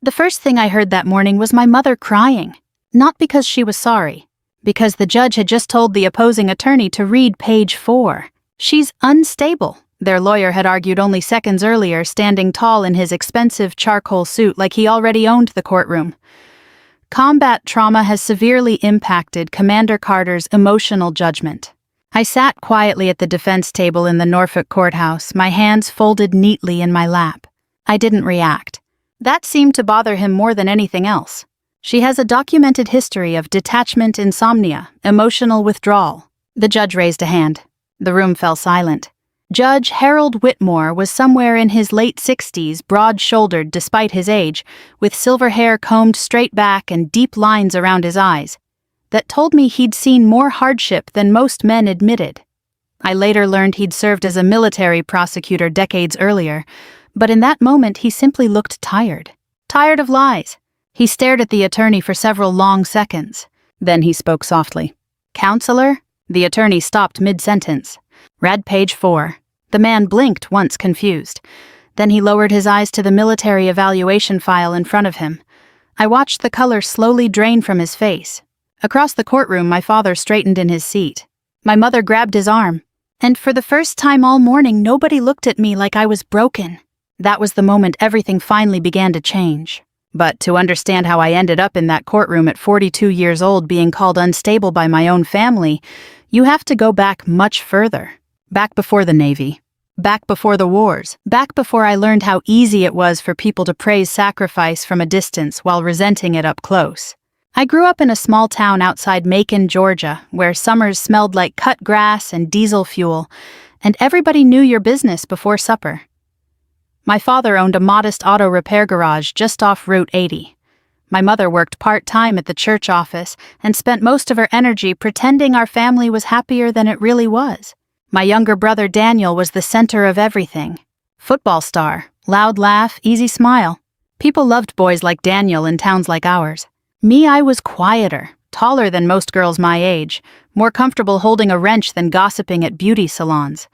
The first thing I heard that morning was my mother crying. Not because she was sorry. Because the judge had just told the opposing attorney to read page 4. She's unstable, their lawyer had argued only seconds earlier, standing tall in his expensive charcoal suit like he already owned the courtroom. Combat trauma has severely impacted Commander Carter's emotional judgment. I sat quietly at the defense table in the Norfolk courthouse, my hands folded neatly in my lap. I didn't react. That seemed to bother him more than anything else. She has a documented history of detachment insomnia, emotional withdrawal. The judge raised a hand. The room fell silent. Judge Harold Whitmore was somewhere in his late 60s, broad-shouldered despite his age, with silver hair combed straight back and deep lines around his eyes. That told me he'd seen more hardship than most men admitted. I later learned he'd served as a military prosecutor decades earlier, but in that moment he simply looked tired. Tired of lies. He stared at the attorney for several long seconds. Then he spoke softly. "Counselor?" The attorney stopped mid-sentence. "Read page 4. The man blinked once, confused. Then he lowered his eyes to the military evaluation file in front of him. I watched the color slowly drain from his face. Across the courtroom, my father straightened in his seat. My mother grabbed his arm. And for the first time all morning, nobody looked at me like I was broken. That was the moment everything finally began to change. But to understand how I ended up in that courtroom at 42 years old being called unstable by my own family, you have to go back much further. Back before the Navy. Back before the wars. Back before I learned how easy it was for people to praise sacrifice from a distance while resenting it up close. I grew up in a small town outside Macon, Georgia, where summers smelled like cut grass and diesel fuel, and everybody knew your business before supper. My father owned a modest auto repair garage just off Route 80. My mother worked part-time at the church office and spent most of her energy pretending our family was happier than it really was. My younger brother Daniel was the center of everything. Football star, loud laugh, easy smile. People loved boys like Daniel in towns like ours. Me, I was quieter, taller than most girls my age, more comfortable holding a wrench than gossiping at beauty salons.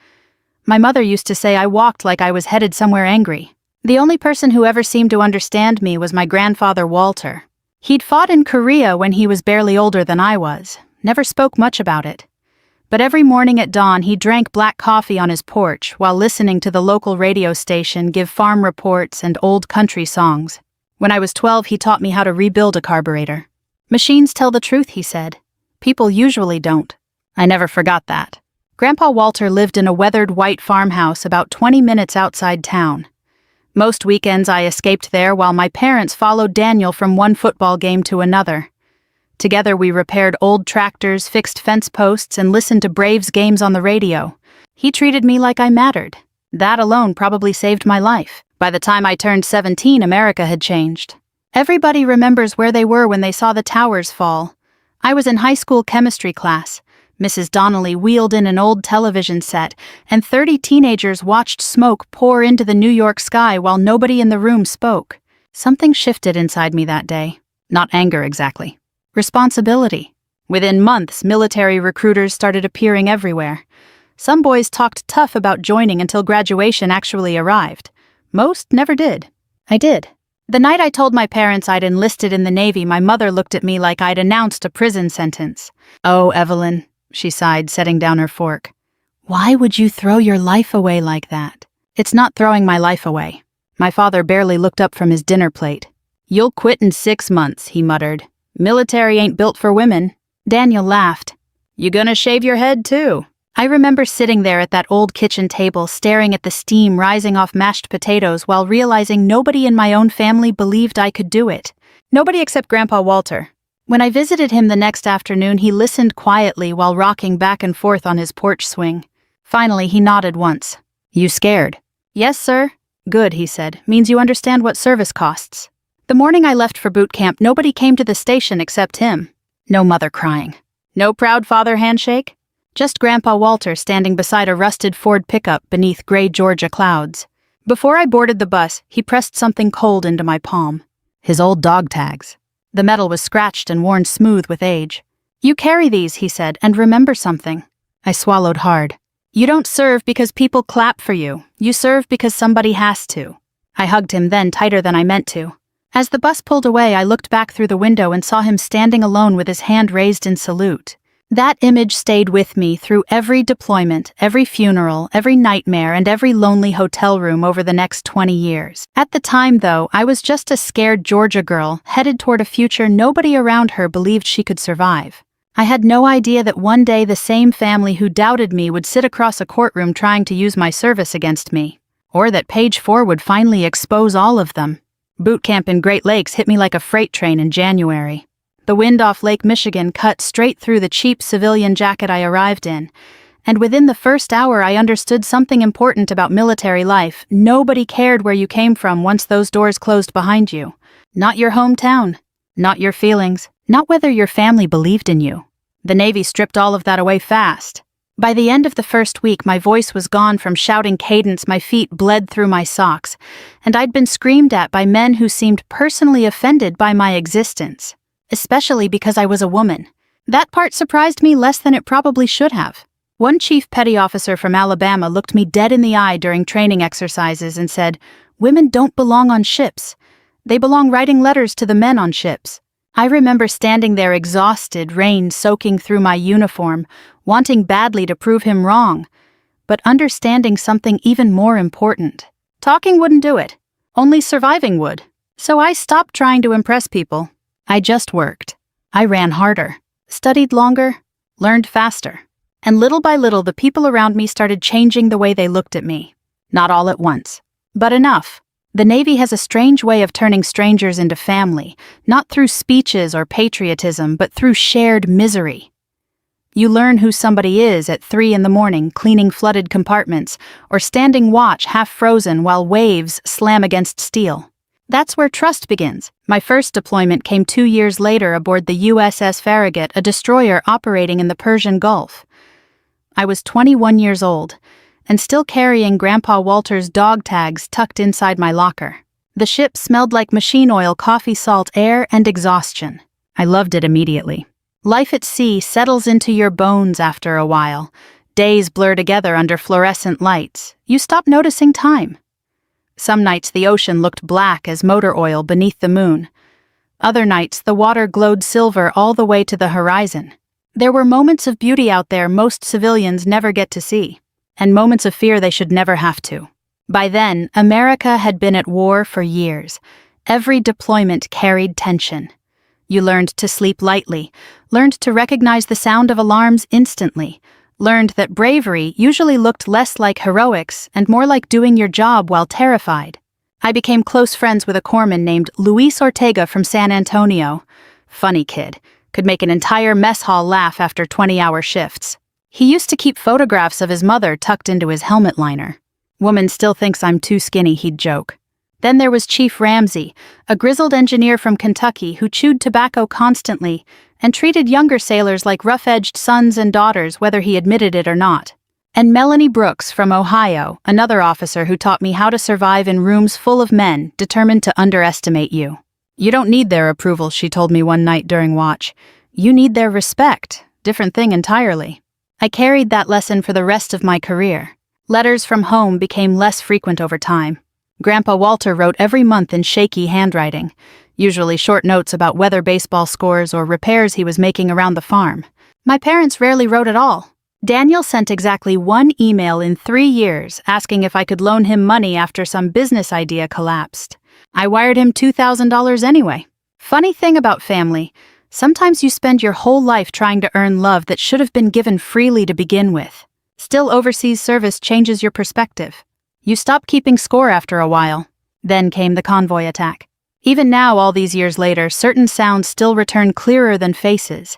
My mother used to say I walked like I was headed somewhere angry. The only person who ever seemed to understand me was my grandfather Walter. He'd fought in Korea when he was barely older than I was, never spoke much about it. But every morning at dawn he drank black coffee on his porch while listening to the local radio station give farm reports and old country songs. When I was 12 he taught me how to rebuild a carburetor. Machines tell the truth, he said. People usually don't. I never forgot that. Grandpa Walter lived in a weathered white farmhouse about 20 minutes outside town. Most weekends I escaped there while my parents followed Daniel from one football game to another. Together we repaired old tractors, fixed fence posts, and listened to Braves games on the radio. He treated me like I mattered. That alone probably saved my life. By the time I turned 17, America had changed. Everybody remembers where they were when they saw the towers fall. I was in high school chemistry class. Mrs. Donnelly wheeled in an old television set, and 30 teenagers watched smoke pour into the New York sky while nobody in the room spoke. Something shifted inside me that day. Not anger exactly. Responsibility. Within months, military recruiters started appearing everywhere. Some boys talked tough about joining until graduation actually arrived. Most never did. I did. The night I told my parents I'd enlisted in the Navy, my mother looked at me like I'd announced a prison sentence. "Oh, Evelyn," she sighed, setting down her fork. "Why would you throw your life away like that?" "It's not throwing my life away." My father barely looked up from his dinner plate. "You'll quit in 6 months," he muttered. "Military ain't built for women." Daniel laughed. "You gonna shave your head, too?" I remember sitting there at that old kitchen table staring at the steam rising off mashed potatoes while realizing nobody in my own family believed I could do it. Nobody except Grandpa Walter. When I visited him the next afternoon, he listened quietly while rocking back and forth on his porch swing. Finally, he nodded once. "You scared?" "Yes, sir." "Good," he said. "Means you understand what service costs." The morning I left for boot camp, nobody came to the station except him. No mother crying. No proud father handshake. Just Grandpa Walter standing beside a rusted Ford pickup beneath gray Georgia clouds. Before I boarded the bus, he pressed something cold into my palm. His old dog tags. The metal was scratched and worn smooth with age. "You carry these," he said, "and remember something." I swallowed hard. "You don't serve because people clap for you. You serve because somebody has to." I hugged him then tighter than I meant to. As the bus pulled away, I looked back through the window and saw him standing alone with his hand raised in salute. That image stayed with me through every deployment, every funeral, every nightmare, and every lonely hotel room over the next 20 years. At the time, though, I was just a scared Georgia girl headed toward a future nobody around her believed she could survive. I had no idea that one day the same family who doubted me would sit across a courtroom trying to use my service against me, or that page 4 would finally expose all of them. Boot camp in Great Lakes hit me like a freight train in January. The wind off Lake Michigan cut straight through the cheap civilian jacket I arrived in, and within the first hour I understood something important about military life. Nobody cared where you came from once those doors closed behind you. Not your hometown, not your feelings, not whether your family believed in you. The Navy stripped all of that away fast. By the end of the first week, my voice was gone from shouting cadence, my feet bled through my socks, and I'd been screamed at by men who seemed personally offended by my existence. Especially because I was a woman. That part surprised me less than it probably should have. One chief petty officer from Alabama looked me dead in the eye during training exercises and said, "Women don't belong on ships. They belong writing letters to the men on ships." I remember standing there exhausted, rain soaking through my uniform, wanting badly to prove him wrong, but understanding something even more important. Talking wouldn't do it. Only surviving would. So I stopped trying to impress people. I just worked. I ran harder, studied longer, learned faster. And little by little, the people around me started changing the way they looked at me. Not all at once, but enough. The Navy has a strange way of turning strangers into family, not through speeches or patriotism, but through shared misery. You learn who somebody is at 3 a.m, cleaning flooded compartments, or standing watch half frozen while waves slam against steel. That's where trust begins. My first deployment came 2 years later aboard the USS Farragut, a destroyer operating in the Persian Gulf. I was 21 years old, and still carrying Grandpa Walter's dog tags tucked inside my locker. The ship smelled like machine oil, coffee, salt, air, and exhaustion. I loved it immediately. Life at sea settles into your bones after a while. Days blur together under fluorescent lights. You stop noticing time. Some nights the ocean looked black as motor oil beneath the moon. Other nights the water glowed silver all the way to the horizon. There were moments of beauty out there most civilians never get to see, and moments of fear they should never have to. By then, America had been at war for years. Every deployment carried tension. You learned to sleep lightly, learned to recognize the sound of alarms instantly, learned that bravery usually looked less like heroics and more like doing your job while terrified. I became close friends with a corpsman named Luis Ortega from San Antonio. Funny kid, could make an entire mess hall laugh after 20-hour shifts. He used to keep photographs of his mother tucked into his helmet liner. "Woman still thinks I'm too skinny," he'd joke. Then there was Chief Ramsey, a grizzled engineer from Kentucky who chewed tobacco constantly and treated younger sailors like rough-edged sons and daughters whether he admitted it or not. And Melanie Brooks from Ohio, another officer who taught me how to survive in rooms full of men determined to underestimate you. "You don't need their approval," she told me one night during watch. "You need their respect. Different thing entirely." I carried that lesson for the rest of my career. Letters from home became less frequent over time. Grandpa Walter wrote every month in shaky handwriting, usually short notes about weather, baseball scores, or repairs he was making around the farm. My parents rarely wrote at all. Daniel sent exactly one email in 3 years asking if I could loan him money after some business idea collapsed. I wired him $2,000 anyway. Funny thing about family, sometimes you spend your whole life trying to earn love that should have been given freely to begin with. Still, overseas service changes your perspective. You stop keeping score after a while. Then came the convoy attack. Even now, all these years later, certain sounds still return clearer than faces.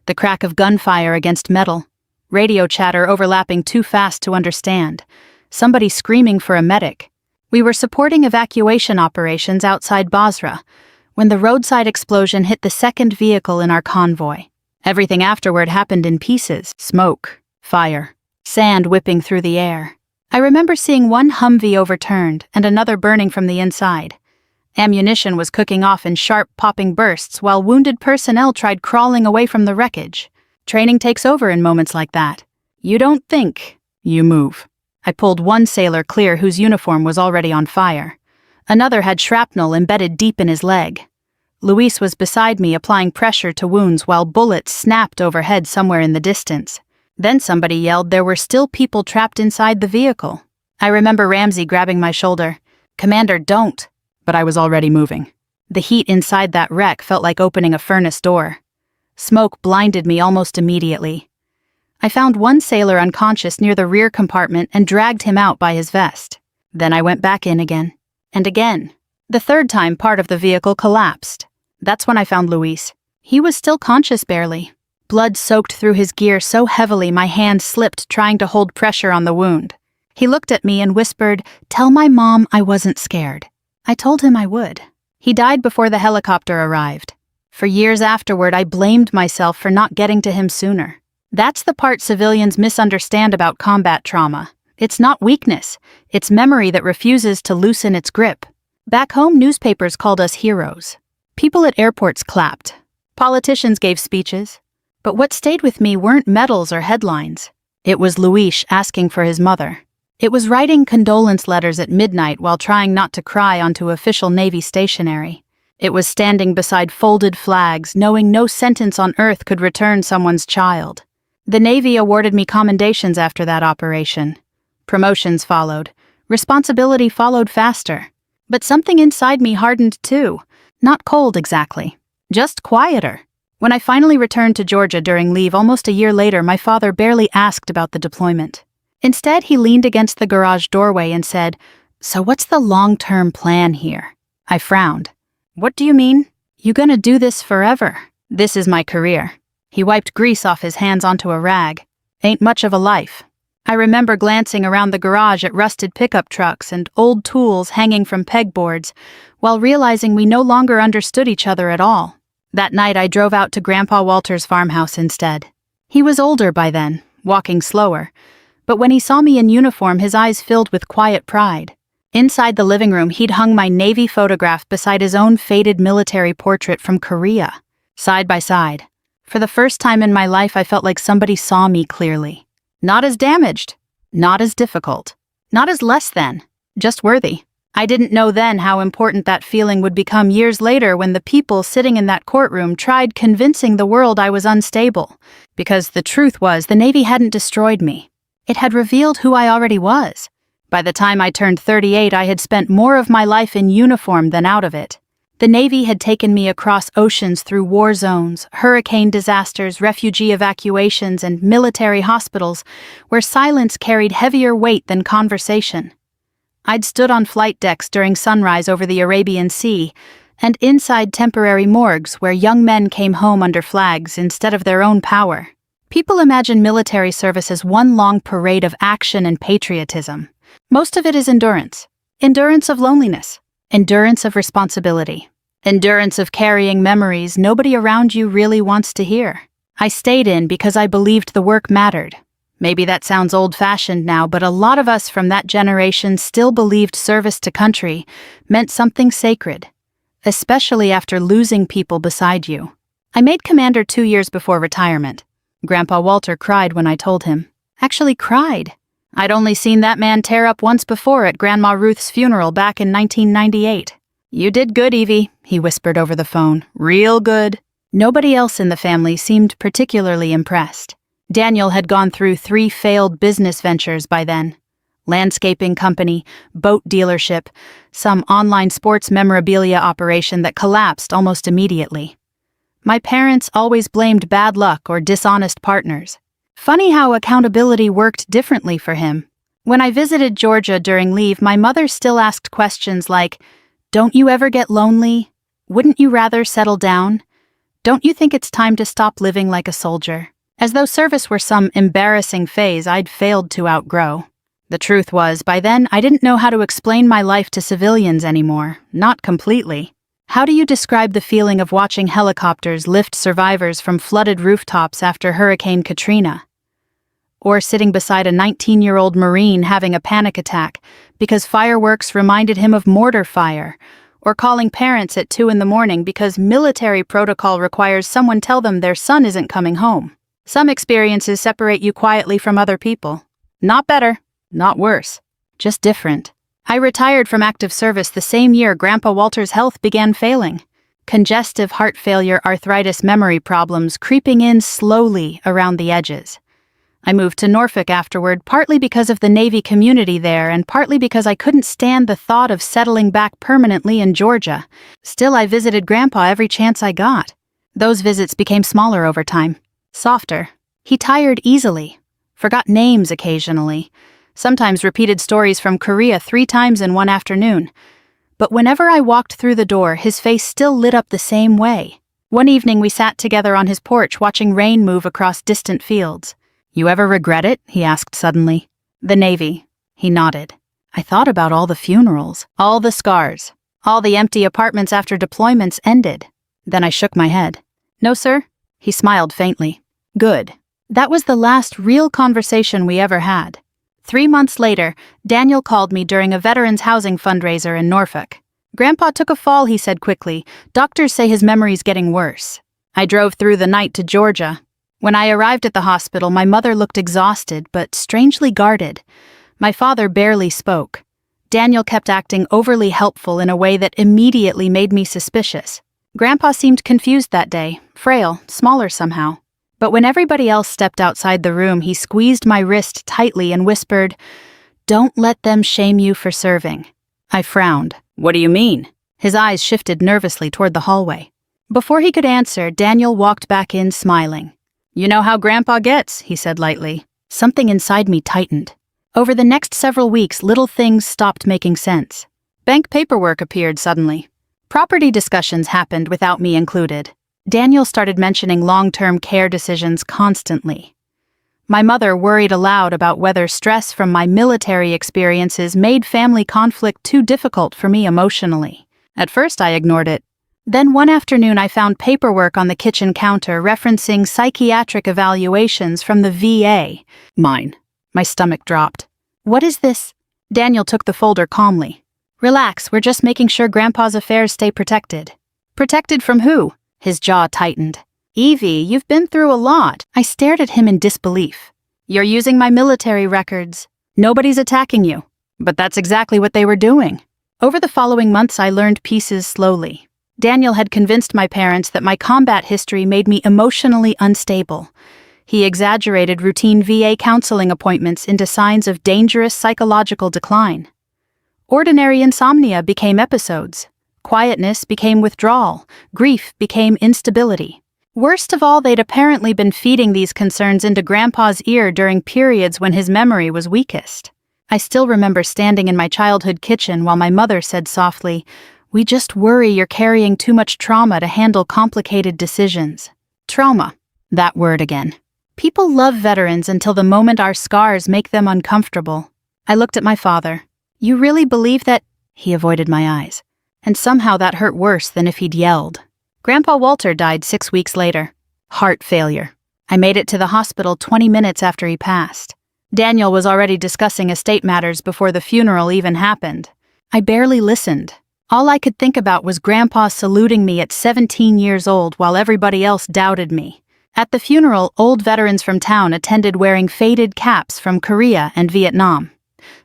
The crack of gunfire against metal. Radio chatter overlapping too fast to understand. Somebody screaming for a medic. We were supporting evacuation operations outside Basra when the roadside explosion hit the second vehicle in our convoy. Everything afterward happened in pieces. Smoke, fire, sand whipping through the air. I remember seeing one Humvee overturned and another burning from the inside. Ammunition was cooking off in sharp, popping bursts while wounded personnel tried crawling away from the wreckage. Training takes over in moments like that. You don't think, you move. I pulled one sailor clear whose uniform was already on fire. Another had shrapnel embedded deep in his leg. Luis was beside me applying pressure to wounds while bullets snapped overhead somewhere in the distance. Then somebody yelled there were still people trapped inside the vehicle. I remember Ramsey grabbing my shoulder. "Commander, don't." But I was already moving. The heat inside that wreck felt like opening a furnace door. Smoke blinded me almost immediately. I found one sailor unconscious near the rear compartment and dragged him out by his vest. Then I went back in again. And again. The third time part of the vehicle collapsed. That's when I found Luis. He was still conscious barely. Blood soaked through his gear so heavily my hand slipped trying to hold pressure on the wound. He looked at me and whispered, "Tell my mom I wasn't scared." I told him I would. He died before the helicopter arrived. For years afterward, I blamed myself for not getting to him sooner. That's the part civilians misunderstand about combat trauma. It's not weakness. It's memory that refuses to loosen its grip. Back home, newspapers called us heroes. People at airports clapped. Politicians gave speeches. But what stayed with me weren't medals or headlines. It was Luis asking for his mother. It was writing condolence letters at midnight while trying not to cry onto official Navy stationery. It was standing beside folded flags, knowing no sentence on earth could return someone's child. The Navy awarded me commendations after that operation. Promotions followed. Responsibility followed faster. But something inside me hardened too. Not cold exactly. Just quieter. When I finally returned to Georgia during leave almost a year later, my father barely asked about the deployment. Instead, he leaned against the garage doorway and said, "So what's the long-term plan here?" I frowned. "What do you mean? You gonna do this forever?" "This is my career." He wiped grease off his hands onto a rag. "Ain't much of a life." I remember glancing around the garage at rusted pickup trucks and old tools hanging from pegboards, while realizing we no longer understood each other at all. That night I drove out to Grandpa Walter's farmhouse instead. He was older by then, walking slower, but when he saw me in uniform his eyes filled with quiet pride. Inside the living room he'd hung my Navy photograph beside his own faded military portrait from Korea, side by side. For the first time in my life I felt like somebody saw me clearly. Not as damaged, not as difficult, not as less than, just worthy. I didn't know then how important that feeling would become years later when the people sitting in that courtroom tried convincing the world I was unstable, because the truth was the Navy hadn't destroyed me. It had revealed who I already was. By the time I turned 38, I had spent more of my life in uniform than out of it. The Navy had taken me across oceans through war zones, hurricane disasters, refugee evacuations, and military hospitals where silence carried heavier weight than conversation. I'd stood on flight decks during sunrise over the Arabian Sea, and inside temporary morgues where young men came home under flags instead of their own power. People imagine military service as one long parade of action and patriotism. Most of it is endurance. Endurance of loneliness. Endurance of responsibility. Endurance of carrying memories nobody around you really wants to hear. I stayed in because I believed the work mattered. Maybe that sounds old-fashioned now, but a lot of us from that generation still believed service to country meant something sacred, especially after losing people beside you. I made commander 2 years before retirement. Grandpa Walter cried when I told him. Actually cried. I'd only seen that man tear up once before at Grandma Ruth's funeral back in 1998. "You did good, Evie," he whispered over the phone. "Real good." Nobody else in the family seemed particularly impressed. Daniel had gone through 3 failed business ventures by then. Landscaping company, boat dealership, some online sports memorabilia operation that collapsed almost immediately. My parents always blamed bad luck or dishonest partners. Funny how accountability worked differently for him. When I visited Georgia during leave, my mother still asked questions like, "Don't you ever get lonely? Wouldn't you rather settle down? Don't you think it's time to stop living like a soldier?" As though service were some embarrassing phase I'd failed to outgrow. The truth was, by then I didn't know how to explain my life to civilians anymore, not completely. How do you describe the feeling of watching helicopters lift survivors from flooded rooftops after Hurricane Katrina? Or sitting beside a 19-year-old Marine having a panic attack because fireworks reminded him of mortar fire, or calling parents at 2 a.m. because military protocol requires someone tell them their son isn't coming home. Some experiences separate you quietly from other people. Not better, not worse, just different. I retired from active service the same year Grandpa Walter's health began failing. Congestive heart failure, arthritis, memory problems creeping in slowly around the edges. I moved to Norfolk afterward, partly because of the Navy community there and partly because I couldn't stand the thought of settling back permanently in Georgia. Still, I visited Grandpa every chance I got. Those visits became smaller over time, softer. He tired easily, forgot names occasionally, sometimes repeated stories from Korea 3 times in one afternoon. But whenever I walked through the door, his face still lit up the same way. One evening we sat together on his porch watching rain move across distant fields. "You ever regret it?" he asked suddenly. "The Navy." He nodded. I thought about all the funerals, all the scars, all the empty apartments after deployments ended. Then I shook my head. "No, sir." He smiled faintly. "Good." That was the last real conversation we ever had. 3 months later, Daniel called me during a veterans housing fundraiser in Norfolk. "Grandpa took a fall," he said quickly. "Doctors say his memory's getting worse." I drove through the night to Georgia. When I arrived at the hospital, my mother looked exhausted but strangely guarded. My father barely spoke. Daniel kept acting overly helpful in a way that immediately made me suspicious. Grandpa seemed confused that day, frail, smaller somehow. But when everybody else stepped outside the room, he squeezed my wrist tightly and whispered, "Don't let them shame you for serving." I frowned. "What do you mean?" His eyes shifted nervously toward the hallway. Before he could answer, Daniel walked back in smiling. "You know how Grandpa gets," he said lightly. Something inside me tightened. Over the next several weeks, little things stopped making sense. Bank paperwork appeared suddenly. Property discussions happened without me included. Daniel started mentioning long-term care decisions constantly. My mother worried aloud about whether stress from my military experiences made family conflict too difficult for me emotionally. At first, I ignored it. Then one afternoon I found paperwork on the kitchen counter referencing psychiatric evaluations from the VA. Mine. My stomach dropped. "What is this?" Daniel took the folder calmly. "Relax, we're just making sure Grandpa's affairs stay protected." "Protected from who?" His jaw tightened. "Evie, you've been through a lot." I stared at him in disbelief. "You're using my military records. Nobody's attacking you." But that's exactly what they were doing. Over the following months I learned pieces slowly. Daniel had convinced my parents that my combat history made me emotionally unstable. He exaggerated routine VA counseling appointments into signs of dangerous psychological decline. Ordinary insomnia became episodes. Quietness became withdrawal. Grief became instability. Worst of all, they'd apparently been feeding these concerns into Grandpa's ear during periods when his memory was weakest. I still remember standing in my childhood kitchen while my mother said softly, "We just worry you're carrying too much trauma to handle complicated decisions." Trauma. That word again. People love veterans until the moment our scars make them uncomfortable. I looked at my father. "You really believe that?" He avoided my eyes. And somehow that hurt worse than if he'd yelled. Grandpa Walter died 6 weeks later. Heart failure. I made it to the hospital 20 minutes after he passed. Daniel was already discussing estate matters before the funeral even happened. I barely listened. All I could think about was Grandpa saluting me at 17 years old while everybody else doubted me. At the funeral, old veterans from town attended wearing faded caps from Korea and Vietnam.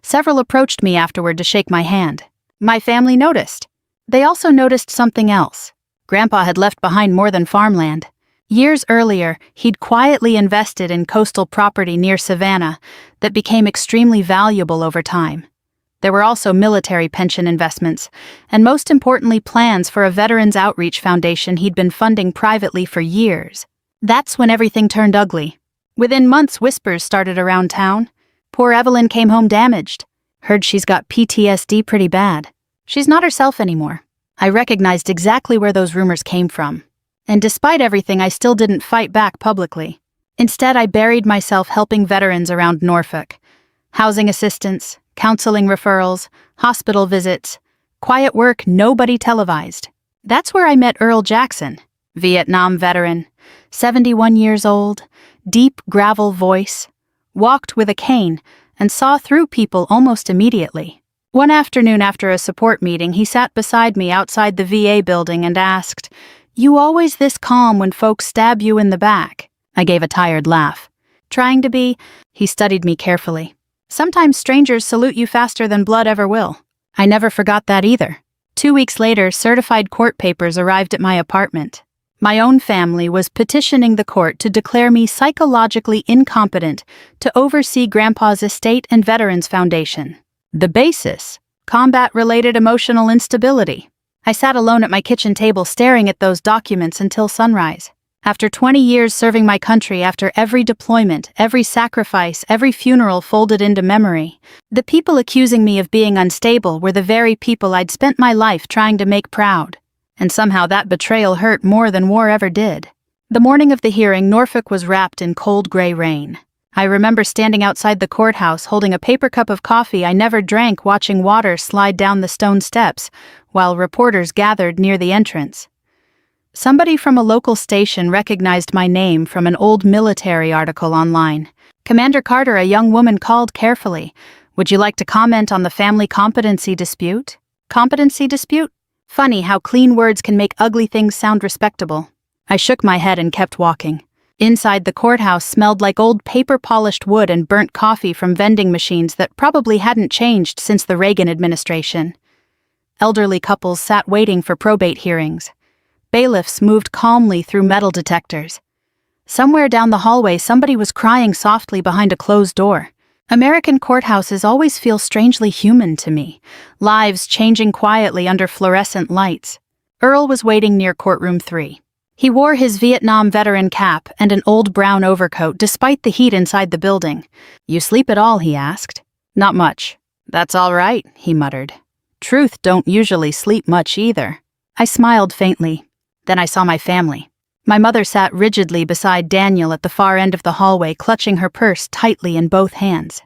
Several approached me afterward to shake my hand. My family noticed. They also noticed something else. Grandpa had left behind more than farmland. Years earlier, he'd quietly invested in coastal property near Savannah that became extremely valuable over time. There were also military pension investments, and most importantly, plans for a Veterans Outreach Foundation he'd been funding privately for years. That's when everything turned ugly. Within months, whispers started around town. Poor Evelyn came home damaged. Heard she's got PTSD pretty bad. She's not herself anymore. I recognized exactly where those rumors came from. And despite everything, I still didn't fight back publicly. Instead, I buried myself helping veterans around Norfolk. Housing assistance, counseling referrals, hospital visits, quiet work nobody televised. That's where I met Earl Jackson, Vietnam veteran, 71 years old, deep gravel voice, walked with a cane, and saw through people almost immediately. One afternoon after a support meeting, he sat beside me outside the VA building and asked, "You always this calm when folks stab you in the back?" I gave a tired laugh. Trying to be, he studied me carefully. "Sometimes strangers salute you faster than blood ever will." I never forgot that either. 2 weeks later, certified court papers arrived at my apartment. My own family was petitioning the court to declare me psychologically incompetent to oversee Grandpa's estate and Veterans Foundation. The basis: combat-related emotional instability. I sat alone at my kitchen table staring at those documents until sunrise. After 20 years serving my country, after every deployment, every sacrifice, every funeral folded into memory, the people accusing me of being unstable were the very people I'd spent my life trying to make proud. And somehow that betrayal hurt more than war ever did. The morning of the hearing, Norfolk was wrapped in cold gray rain. I remember standing outside the courthouse holding a paper cup of coffee I never drank, watching water slide down the stone steps, while reporters gathered near the entrance. Somebody from a local station recognized my name from an old military article online. "Commander Carter," a young woman called carefully. "Would you like to comment on the family competency dispute?" Competency dispute? Funny how clean words can make ugly things sound respectable. I shook my head and kept walking. Inside, the courthouse smelled like old paper-polished wood and burnt coffee from vending machines that probably hadn't changed since the Reagan administration. Elderly couples sat waiting for probate hearings. Bailiffs moved calmly through metal detectors. Somewhere down the hallway, somebody was crying softly behind a closed door. American courthouses always feel strangely human to me, lives changing quietly under fluorescent lights. Earl was waiting near courtroom 3. He wore his Vietnam veteran cap and an old brown overcoat despite the heat inside the building. "You sleep at all?" he asked. "Not much." "That's all right," he muttered. "Truth don't usually sleep much either." I smiled faintly. Then I saw my family. My mother sat rigidly beside Daniel at the far end of the hallway, clutching her purse tightly in both hands.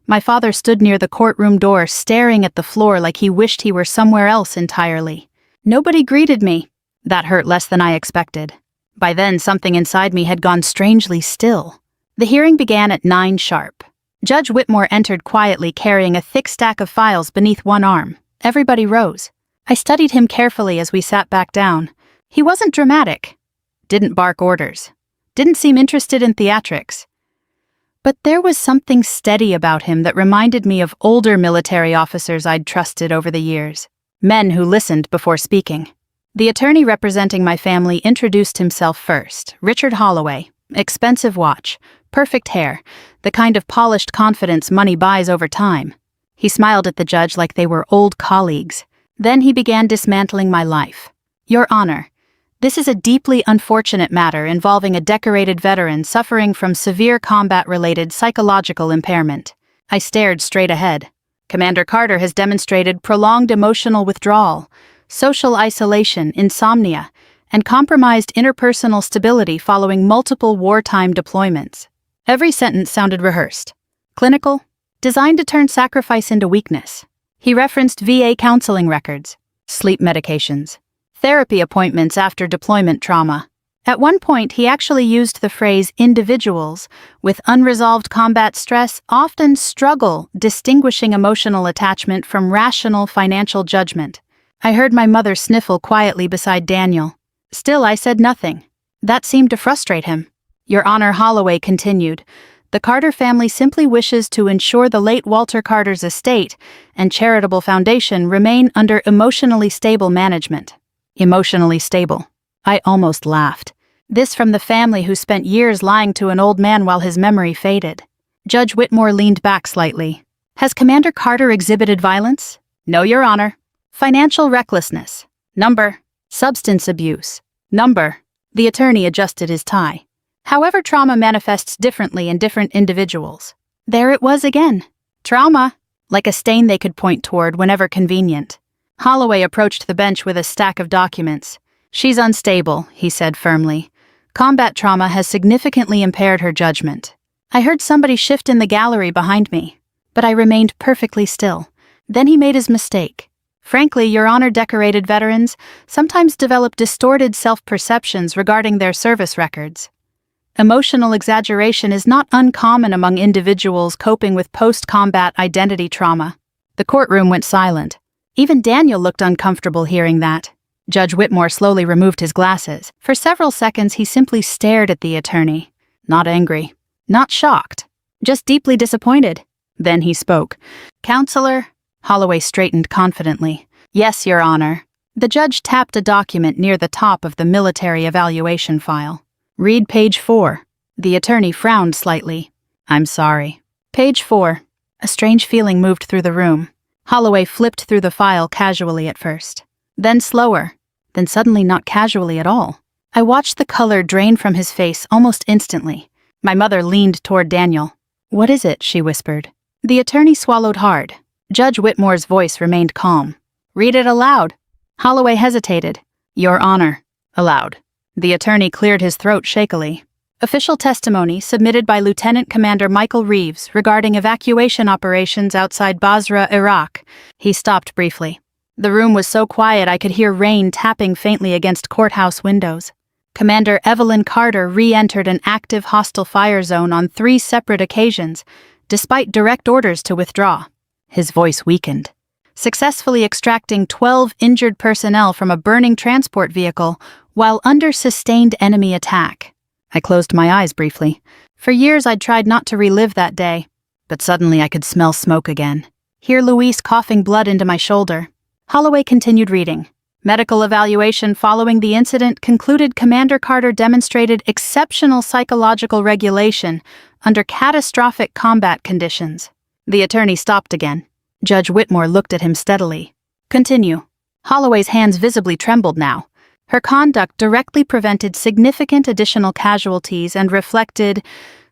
My father stood near the courtroom door, staring at the floor like he wished he were somewhere else entirely. Nobody greeted me. That hurt less than I expected. By then, something inside me had gone strangely still. The hearing began at 9 sharp. Judge Whitmore entered quietly, carrying a thick stack of files beneath one arm. Everybody rose. I studied him carefully as we sat back down. He wasn't dramatic. Didn't bark orders. Didn't seem interested in theatrics. But there was something steady about him that reminded me of older military officers I'd trusted over the years. Men who listened before speaking. The attorney representing my family introduced himself first. Richard Holloway. Expensive watch. Perfect hair. The kind of polished confidence money buys over time. He smiled at the judge like they were old colleagues. Then he began dismantling my life. "Your Honor, this is a deeply unfortunate matter involving a decorated veteran suffering from severe combat-related psychological impairment." I stared straight ahead. "Commander Carter has demonstrated prolonged emotional withdrawal, social isolation, insomnia, and compromised interpersonal stability following multiple wartime deployments." Every sentence sounded rehearsed. Clinical, designed to turn sacrifice into weakness. He referenced VA counseling records, sleep medications, therapy appointments after deployment trauma. At one point, he actually used the phrase "individuals with unresolved combat stress often struggle distinguishing emotional attachment from rational financial judgment." I heard my mother sniffle quietly beside Daniel. Still, I said nothing. That seemed to frustrate him. "Your Honor," Holloway continued, "the Carter family simply wishes to ensure the late Walter Carter's estate and charitable foundation remain under emotionally stable management." Emotionally stable. I almost laughed. This from the family who spent years lying to an old man while his memory faded. Judge Whitmore leaned back slightly. "Has Commander Carter exhibited violence?" "No, Your Honor." "Financial recklessness?" "Number." "Substance abuse?" "Number." The attorney adjusted his tie. "However, trauma manifests differently in different individuals." There it was again. Trauma, like a stain they could point toward whenever convenient. Holloway approached the bench with a stack of documents. "She's unstable," he said firmly. "Combat trauma has significantly impaired her judgment." I heard somebody shift in the gallery behind me, but I remained perfectly still. Then he made his mistake. "Frankly, Your Honor, decorated veterans sometimes develop distorted self-perceptions regarding their service records. Emotional exaggeration is not uncommon among individuals coping with post-combat identity trauma." The courtroom went silent. Even Daniel looked uncomfortable hearing that. Judge Whitmore slowly removed his glasses. For several seconds, he simply stared at the attorney. Not angry. Not shocked. Just deeply disappointed. Then he spoke. "Counselor, Holloway straightened confidently. Yes, Your Honor. The judge tapped a document near the top of the military evaluation file. Read page 4. The attorney frowned slightly. I'm sorry. Page 4. A strange feeling moved through the room. Holloway flipped through the file casually at first. Then slower. Then suddenly not casually at all. I watched the color drain from his face almost instantly. My mother leaned toward Daniel. What is it? She whispered. The attorney swallowed hard. Judge Whitmore's voice remained calm. Read it aloud. Holloway hesitated. Your Honor. Aloud. The attorney cleared his throat shakily. Official testimony submitted by Lieutenant Commander Michael Reeves regarding evacuation operations outside Basra, Iraq. He stopped briefly. The room was so quiet I could hear rain tapping faintly against courthouse windows. Commander Evelyn Carter re-entered an active hostile fire zone on 3 separate occasions, despite direct orders to withdraw. His voice weakened. Successfully extracting 12 injured personnel from a burning transport vehicle while under sustained enemy attack. I closed my eyes briefly. For years I'd tried not to relive that day, but suddenly I could smell smoke again. Hear Luis coughing blood into my shoulder. Holloway continued reading. Medical evaluation following the incident concluded Commander Carter demonstrated exceptional psychological regulation under catastrophic combat conditions. The attorney stopped again. Judge Whitmore looked at him steadily. Continue. Holloway's hands visibly trembled now. Her conduct directly prevented significant additional casualties and reflected,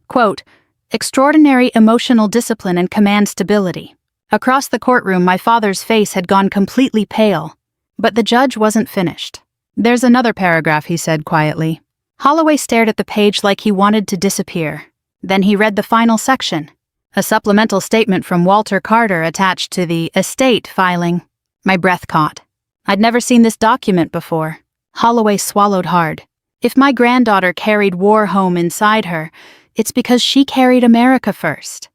quote, extraordinary emotional discipline and command stability. Across the courtroom, my father's face had gone completely pale. But the judge wasn't finished. There's another paragraph, he said quietly. Holloway stared at the page like he wanted to disappear. Then he read the final section. A supplemental statement from Walter Carter attached to the estate filing. My breath caught. I'd never seen this document before. Holloway swallowed hard. If my granddaughter carried war home inside her, it's because she carried America first.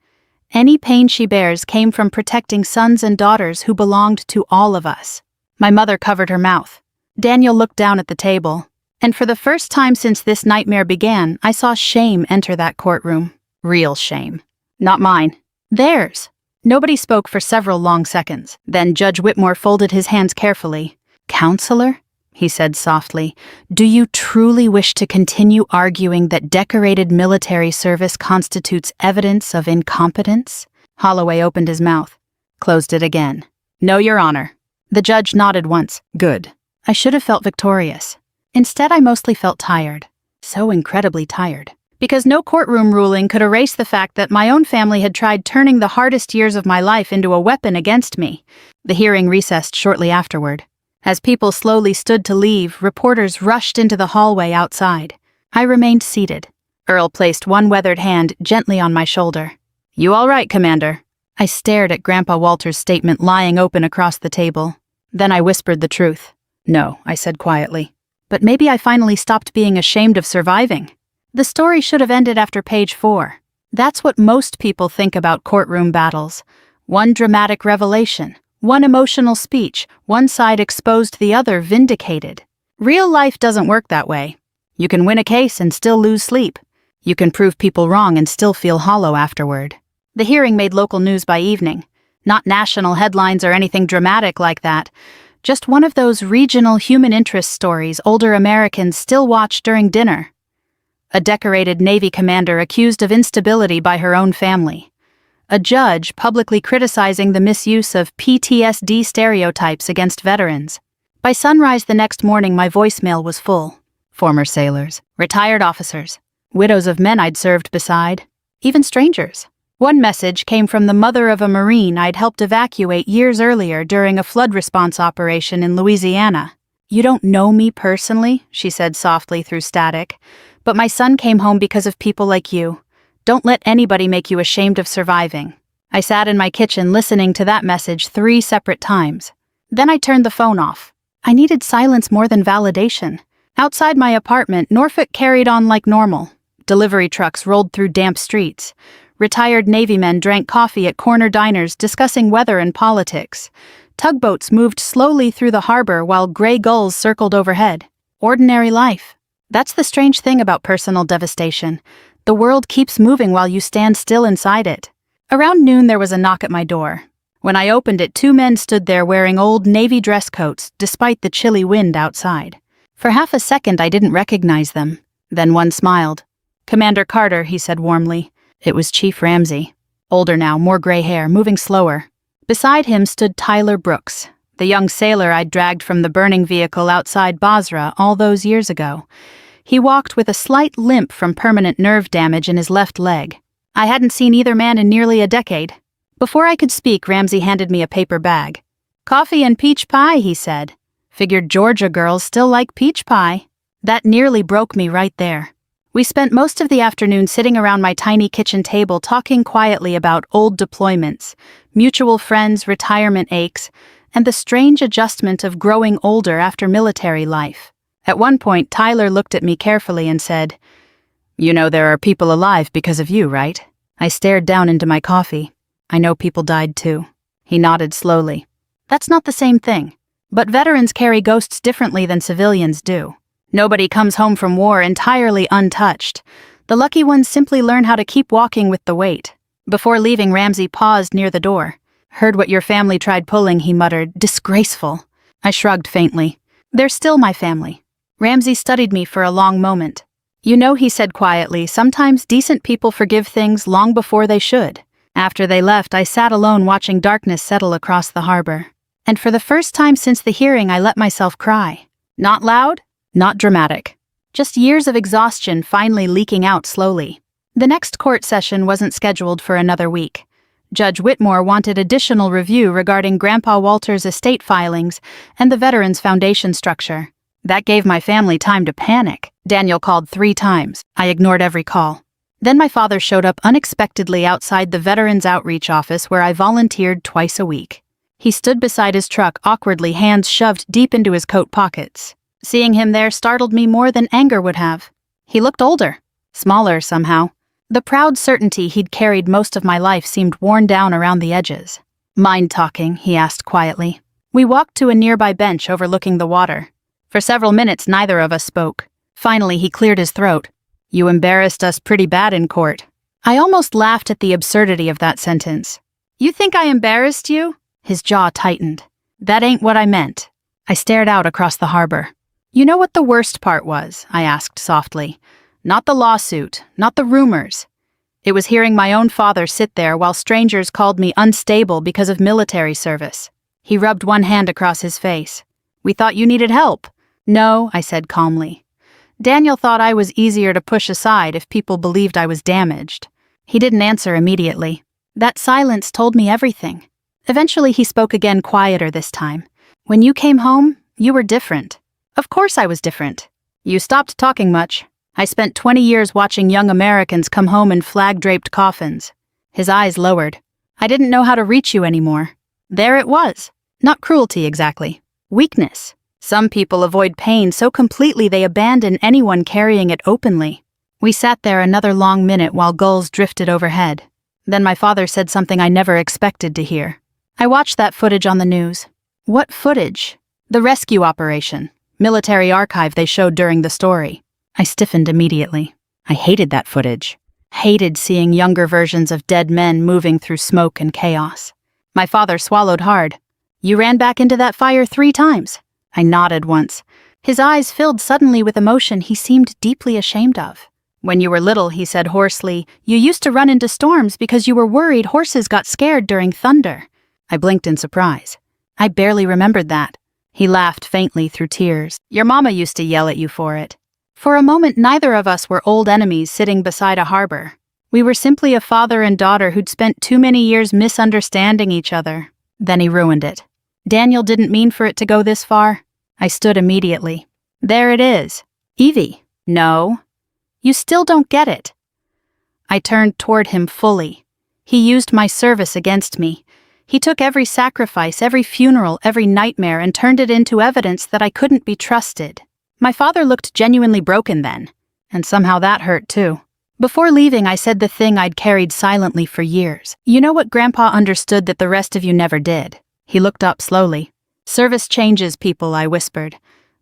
Any pain she bears came from protecting sons and daughters who belonged to all of us. My mother covered her mouth. Daniel looked down at the table. And for the first time since this nightmare began, I saw shame enter that courtroom. Real shame. Not mine. Theirs. Nobody spoke for several long seconds. Then Judge Whitmore folded his hands carefully. Counselor? He said softly. Do you truly wish to continue arguing that decorated military service constitutes evidence of incompetence? Holloway opened his mouth. Closed it again. No, Your Honor. The judge nodded once. Good. I should have felt victorious. Instead, I mostly felt tired. So incredibly tired. Because no courtroom ruling could erase the fact that my own family had tried turning the hardest years of my life into a weapon against me. The hearing recessed shortly afterward. As people slowly stood to leave, reporters rushed into the hallway outside. I remained seated. Earl placed one weathered hand gently on my shoulder. You all right, Commander? I stared at Grandpa Walter's statement lying open across the table. Then I whispered the truth. No, I said quietly. But maybe I finally stopped being ashamed of surviving. The story should have ended after page 4. That's what most people think about courtroom battles. One dramatic revelation, one emotional speech, one side exposed, the other vindicated. Real life doesn't work that way. You can win a case and still lose sleep. You can prove people wrong and still feel hollow afterward. The hearing made local news by evening. Not national headlines or anything dramatic like that. Just one of those regional human interest stories older Americans still watch during dinner. A decorated Navy commander accused of instability by her own family. A judge publicly criticizing the misuse of PTSD stereotypes against veterans. By sunrise the next morning, my voicemail was full. Former sailors, retired officers, widows of men I'd served beside, even strangers. One message came from the mother of a Marine I'd helped evacuate years earlier during a flood response operation in Louisiana. You don't know me personally, she said softly through static, but my son came home because of people like you. Don't let anybody make you ashamed of surviving. I sat in my kitchen listening to that message 3 separate times. Then I turned the phone off. I needed silence more than validation. Outside my apartment, Norfolk carried on like normal. Delivery trucks rolled through damp streets. Retired Navy men drank coffee at corner diners discussing weather and politics. Tugboats moved slowly through the harbor while gray gulls circled overhead. Ordinary life. That's the strange thing about personal devastation. The world keeps moving while you stand still inside it. Around noon there was a knock at my door. When I opened it, 2 men stood there wearing old navy dress coats, despite the chilly wind outside. For half a second, I didn't recognize them. Then one smiled. "Commander Carter," he said warmly. It was Chief Ramsey. Older now, more gray hair, moving slower. Beside him stood Tyler Brooks, the young sailor I'd dragged from the burning vehicle outside Basra all those years ago. He walked with a slight limp from permanent nerve damage in his left leg. I hadn't seen either man in nearly a decade. Before I could speak, Ramsey handed me a paper bag. "Coffee and peach pie," he said. Figured Georgia girls still like peach pie. That nearly broke me right there. We spent most of the afternoon sitting around my tiny kitchen table talking quietly about old deployments, mutual friends, retirement aches, and the strange adjustment of growing older after military life. At one point, Tyler looked at me carefully and said, "You know there are people alive because of you, right?" I stared down into my coffee. "I know people died too." He nodded slowly. "That's not the same thing. But veterans carry ghosts differently than civilians do. Nobody comes home from war entirely untouched. The lucky ones simply learn how to keep walking with the weight." Before leaving, Ramsey paused near the door. "Heard what your family tried pulling," he muttered. "Disgraceful." I shrugged faintly. "They're still my family." Ramsey studied me for a long moment. "You know," he said quietly, "sometimes decent people forgive things long before they should." After they left, I sat alone watching darkness settle across the harbor. And for the first time since the hearing, I let myself cry. Not loud, not dramatic. Just years of exhaustion finally leaking out slowly. The next court session wasn't scheduled for another week. Judge Whitmore wanted additional review regarding Grandpa Walter's estate filings and the Veterans Foundation structure. That gave my family time to panic. Daniel called 3 times. I ignored every call. Then my father showed up unexpectedly outside the Veterans Outreach office where I volunteered twice a week. He stood beside his truck, awkwardly, hands shoved deep into his coat pockets. Seeing him there startled me more than anger would have. He looked older, smaller somehow. The proud certainty he'd carried most of my life seemed worn down around the edges. "Mind talking?" he asked quietly. We walked to a nearby bench overlooking the water. For several minutes, neither of us spoke. Finally, he cleared his throat. "You embarrassed us pretty bad in court." I almost laughed at the absurdity of that sentence. "You think I embarrassed you?" His jaw tightened. "That ain't what I meant." I stared out across the harbor. "You know what the worst part was?" I asked softly. "Not the lawsuit, not the rumors. It was hearing my own father sit there while strangers called me unstable because of military service." He rubbed one hand across his face. "We thought you needed help." "No," I said calmly. "Daniel thought I was easier to push aside if people believed I was damaged." He didn't answer immediately. That silence told me everything. Eventually he spoke again, quieter this time. "When you came home, you were different." "Of course I was different." "You stopped talking much. I spent 20 years watching young Americans come home in flag-draped coffins." His eyes lowered. "I didn't know how to reach you anymore." There it was. Not cruelty exactly. Weakness. Some people avoid pain so completely they abandon anyone carrying it openly. We sat there another long minute while gulls drifted overhead. Then my father said something I never expected to hear. "I watched that footage on the news." "What footage?" "The rescue operation. Military archive they showed during the story." I stiffened immediately. I hated that footage. Hated seeing younger versions of dead men moving through smoke and chaos. My father swallowed hard. "You ran back into that fire 3 times. I nodded once. His eyes filled suddenly with emotion he seemed deeply ashamed of. "When you were little," he said hoarsely, "you used to run into storms because you were worried horses got scared during thunder." I blinked in surprise. I barely remembered that. He laughed faintly through tears. "Your mama used to yell at you for it." For a moment, neither of us were old enemies sitting beside a harbor. We were simply a father and daughter who'd spent too many years misunderstanding each other. Then he ruined it. Daniel didn't mean for it to go this far. I stood immediately. "There it is. Evie." "No." "You still don't get it." I turned toward him fully. He used my service against me. He took every sacrifice, every funeral, every nightmare, and turned it into evidence that I couldn't be trusted. My father looked genuinely broken then, and somehow that hurt too. Before leaving, I said the thing I'd carried silently for years. "You know what Grandpa understood that the rest of you never did?" He looked up slowly. "Service changes people," I whispered,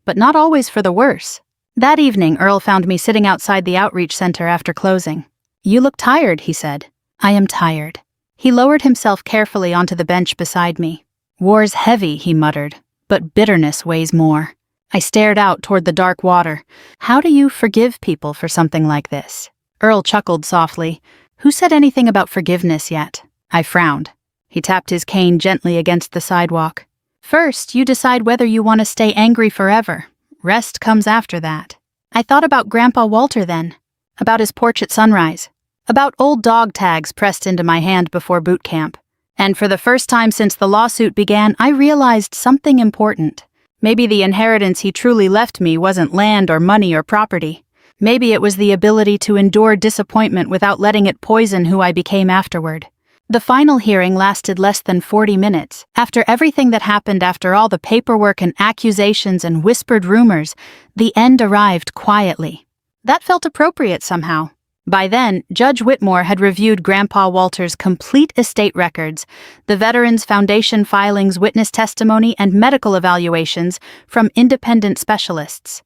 "but not always for the worse." That evening, Earl found me sitting outside the outreach center after closing. "You look tired," he said. "I am tired." He lowered himself carefully onto the bench beside me. "War's heavy," he muttered, "but bitterness weighs more." I stared out toward the dark water. "How do you forgive people for something like this?" Earl chuckled softly. "Who said anything about forgiveness yet?" I frowned. He tapped his cane gently against the sidewalk. "First, you decide whether you want to stay angry forever. Rest comes after that." I thought about Grandpa Walter then, about his porch at sunrise, about old dog tags pressed into my hand before boot camp. And for the first time since the lawsuit began, I realized something important. Maybe the inheritance he truly left me wasn't land or money or property. Maybe it was the ability to endure disappointment without letting it poison who I became afterward. The final hearing lasted less than 40 minutes. After everything that happened, after all the paperwork and accusations and whispered rumors, the end arrived quietly. That felt appropriate somehow. By then, Judge Whitmore had reviewed Grandpa Walter's complete estate records, the Veterans Foundation filings, witness testimony, and medical evaluations from independent specialists.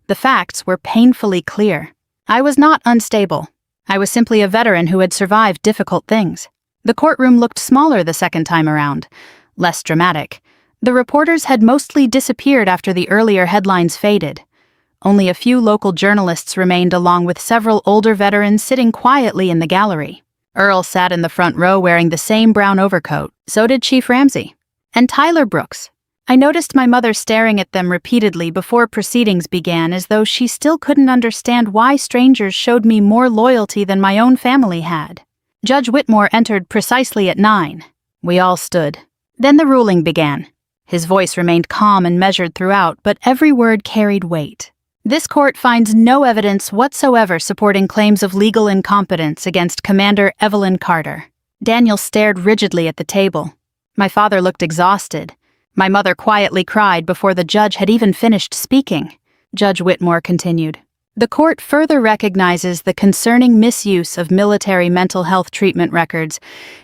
The facts were painfully clear. I was not unstable. I was simply a veteran who had survived difficult things. The courtroom looked smaller the second time around, less dramatic. The reporters had mostly disappeared after the earlier headlines faded. Only a few local journalists remained, along with several older veterans sitting quietly in the gallery. Earl sat in the front row wearing the same brown overcoat. So did Chief Ramsey. And Tyler Brooks. I noticed my mother staring at them repeatedly before proceedings began, as though she still couldn't understand why strangers showed me more loyalty than my own family had. Judge Whitmore entered precisely at 9. We all stood. Then the ruling began. His voice remained calm and measured throughout, but every word carried weight. This court finds no evidence whatsoever supporting claims of legal incompetence against Commander Evelyn Carter. Daniel stared rigidly at the table. My father looked exhausted. My mother quietly cried before the judge had even finished speaking. Judge Whitmore continued. The court further recognizes the concerning misuse of military mental health treatment records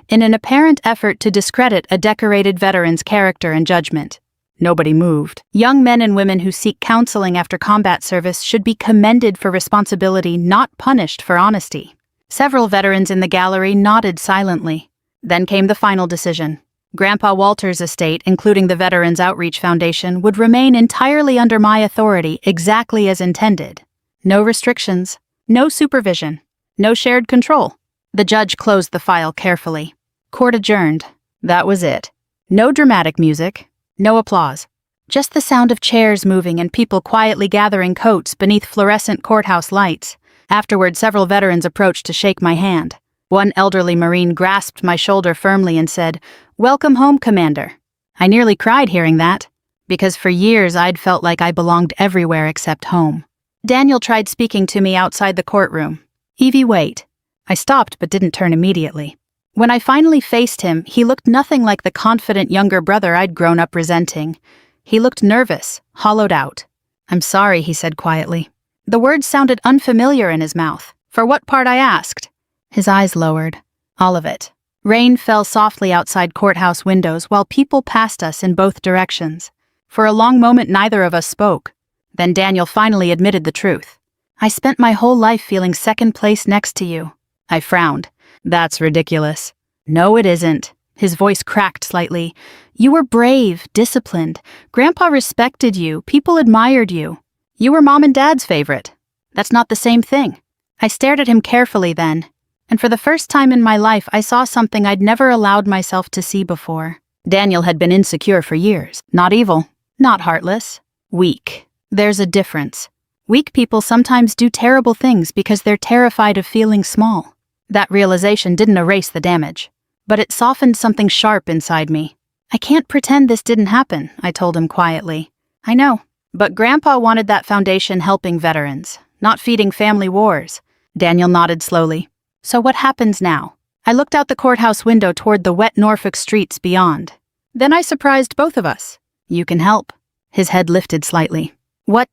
in an apparent effort to discredit a decorated veteran's character and judgment. Nobody moved. Young men and women who seek counseling after combat service should be commended for responsibility, not punished for honesty. Several veterans in the gallery nodded silently. Then came the final decision. Grandpa Walter's estate, including the Veterans Outreach Foundation, would remain entirely under my authority, exactly as intended. No restrictions, no supervision, no shared control. The judge closed the file carefully. Court adjourned. That was it. No dramatic music. No applause. Just the sound of chairs moving and people quietly gathering coats beneath fluorescent courthouse lights. Afterward, several veterans approached to shake my hand. One elderly Marine grasped my shoulder firmly and said, "Welcome home, Commander." I nearly cried hearing that, because for years I'd felt like I belonged everywhere except home. Daniel tried speaking to me outside the courtroom. "Evie, wait." I stopped but didn't turn immediately. When I finally faced him, he looked nothing like the confident younger brother I'd grown up resenting. He looked nervous, hollowed out. "I'm sorry," he said quietly. The words sounded unfamiliar in his mouth. "For what part?" I asked. His eyes lowered. "All of it." Rain fell softly outside courthouse windows while people passed us in both directions. For a long moment, neither of us spoke. Then Daniel finally admitted the truth. "I spent my whole life feeling second place next to you." I frowned. "That's ridiculous." "No, it isn't." His voice cracked slightly. "You were brave, disciplined. Grandpa respected you. People admired you. You were Mom and Dad's favorite. That's not the same thing." I stared at him carefully then, and for the first time in my life I saw something I'd never allowed myself to see before. Daniel had been insecure for years. Not evil, not heartless. Weak. There's a difference. Weak people sometimes do terrible things because they're terrified of feeling small. That realization didn't erase the damage, but it softened something sharp inside me. "I can't pretend this didn't happen," I told him quietly. "I know, but Grandpa wanted that foundation helping veterans, not feeding family wars." Daniel nodded slowly. "So what happens now?" I looked out the courthouse window toward the wet Norfolk streets beyond. Then I surprised both of us. "You can help." His head lifted slightly. "What?"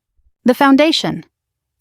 "The foundation."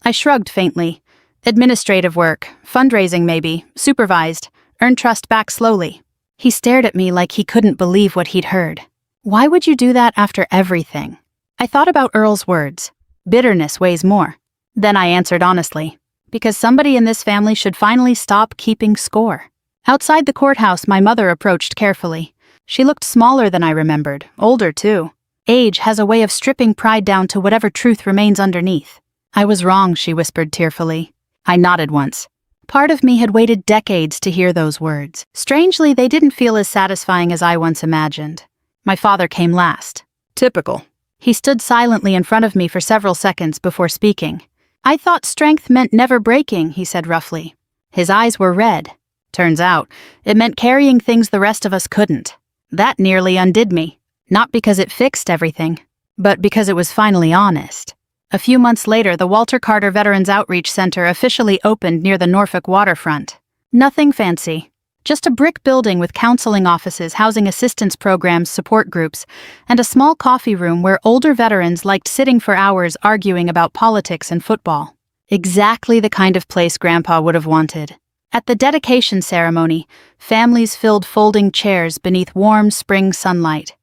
I shrugged faintly. "Administrative work, fundraising maybe, supervised, earn trust back slowly." He stared at me like he couldn't believe what he'd heard. "Why would you do that after everything?" I thought about Earl's words. Bitterness weighs more. Then I answered honestly, because somebody in this family should finally stop keeping score. Outside the courthouse, my mother approached carefully. She looked smaller than I remembered, older too. Age has a way of stripping pride down to whatever truth remains underneath. I was wrong, she whispered tearfully. I nodded once. Part of me had waited decades to hear those words. Strangely, they didn't feel as satisfying as I once imagined. My father came last. Typical. He stood silently in front of me for several seconds before speaking. I thought strength meant never breaking, he said roughly. His eyes were red. Turns out, it meant carrying things the rest of us couldn't. That nearly undid me. Not because it fixed everything, but because it was finally honest. A few months later, the Walter Carter Veterans Outreach Center officially opened near the Norfolk waterfront. Nothing fancy. Just a brick building with counseling offices housing assistance programs, support groups, and a small coffee room where older veterans liked sitting for hours arguing about politics and football. Exactly the kind of place Grandpa would have wanted. At the dedication ceremony, families filled folding chairs beneath warm spring sunlight.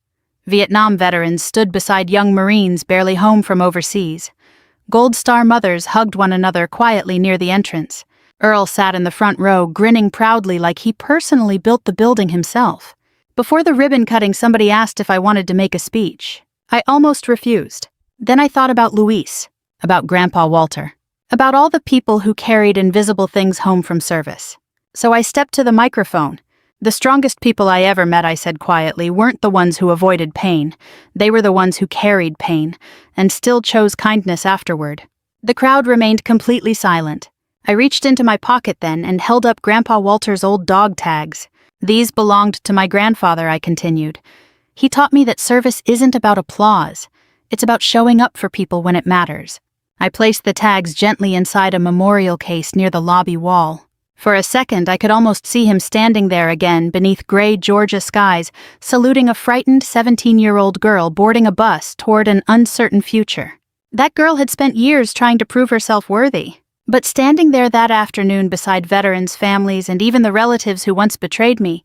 Vietnam veterans stood beside young Marines barely home from overseas. Gold Star mothers hugged one another quietly near the entrance. Earl sat in the front row, grinning proudly like he personally built the building himself. Before the ribbon cutting, somebody asked if I wanted to make a speech. I almost refused. Then I thought about Luis, about Grandpa Walter, about all the people who carried invisible things home from service. So I stepped to the microphone. The strongest people I ever met, I said quietly, weren't the ones who avoided pain. They were the ones who carried pain, and still chose kindness afterward. The crowd remained completely silent. I reached into my pocket then and held up Grandpa Walter's old dog tags. These belonged to my grandfather, I continued. He taught me that service isn't about applause. It's about showing up for people when it matters. I placed the tags gently inside a memorial case near the lobby wall. For a second, I could almost see him standing there again beneath gray Georgia skies, saluting a frightened 17-year-old girl boarding a bus toward an uncertain future. That girl had spent years trying to prove herself worthy. But standing there that afternoon beside veterans, families, and even the relatives who once betrayed me,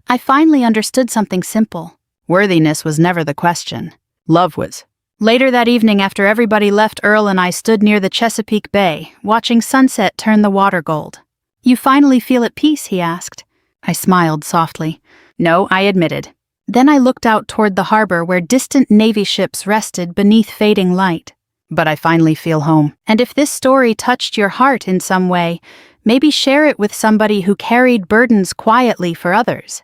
I finally understood something simple. Worthiness was never the question. Love was. Later that evening, after everybody left, Earl and I stood near the Chesapeake Bay, watching sunset turn the water gold. You finally feel at peace, he asked. I smiled softly. No, I admitted. Then I looked out toward the harbor where distant Navy ships rested beneath fading light. But I finally feel home. And if this story touched your heart in some way, maybe share it with somebody who carried burdens quietly for others.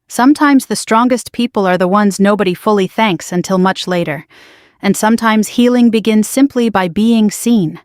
Sometimes the strongest people are the ones nobody fully thanks until much later. And sometimes healing begins simply by being seen.